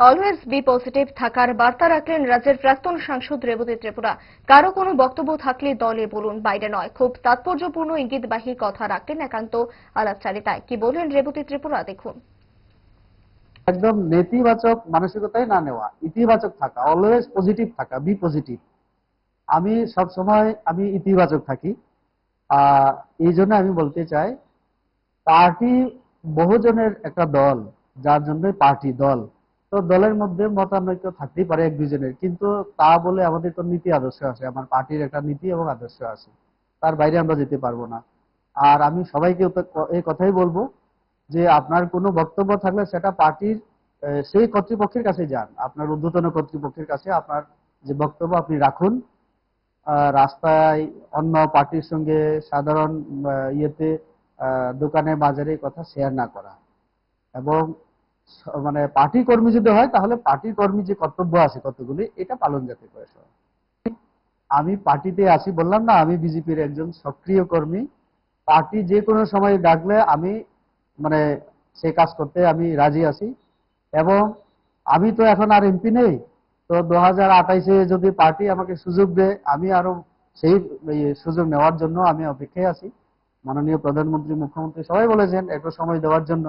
Always be positive থাকার বার্তা রাখলেন রাজ্যের প্রাক্তন সাংসদ রেবতী ত্রিপুরা। কারো কোনো বক্তব্য থাকলে দলে বলুন, বাইরে নয়। খুব তাৎপর্যপূর্ণ ইঙ্গিতবাহী কথা রাখলেন একান্ত আলাপচারিতায়। কি বললেন রেবতী ত্রিপুরা, দেখুন। একদম নেতিবাচক মানসিকতায় না নেওয়া, ইতিবাচক থাকা, অলওয়েজ পজিটিভ থাকা, বি পজিটিভ। আমি সব সময় ইতিবাচক থাকি। এই জন্য আমি বলতে চাই, পার্টি বহুজনের একটা দল, যার জন্য পার্টি দল। তো দলের মধ্যে মতানৈক্য থাকতেই পারে এক দুজনের, কিন্তু তা বলে আমাদের তো নীতি আদর্শ আছে, আমার পার্টির একটা নীতি এবং আদর্শ আছে, তার বাইরে আমরা যেতে পারবো না। আর আমি সবাইকে এই কথাই বলবো যে আপনার কোনো বক্তব্য থাকলে সেটা পার্টির সেই কর্তৃপক্ষের কাছে যান, আপনার ঊর্ধ্বতন কর্তৃপক্ষের কাছে আপনার যে বক্তব্য আপনি রাখুন। রাস্তায় অন্য পার্টির সঙ্গে সাধারণ ইয়েতে দোকানে বাজারে কথা শেয়ার না করা, এবং মানে পার্টি কর্মী যদি হয় তাহলে পার্টি কর্মী যে কর্তব্য আছে কতগুলি, এটা পালন যাতে করে সবাই। আমি পার্টিতে আছি, বললাম না, আমি বিজেপির একজন সক্রিয় কর্মী। পার্টি যে কোনো সময় ডাকলে আমি মানে সেই কাজ করতে আমি রাজি আছি। এবং আমি তো এখন আর এমপি নেই, তো 2028-এ যদি পার্টি আমাকে সুযোগ দেয়, আমি আরো সেই সুযোগ নেওয়ার জন্য আমি অপেক্ষায় আছি। মাননীয় প্রধানমন্ত্রী, মুখ্যমন্ত্রী সবাই বলেছেন একটু সময় দেওয়ার জন্য।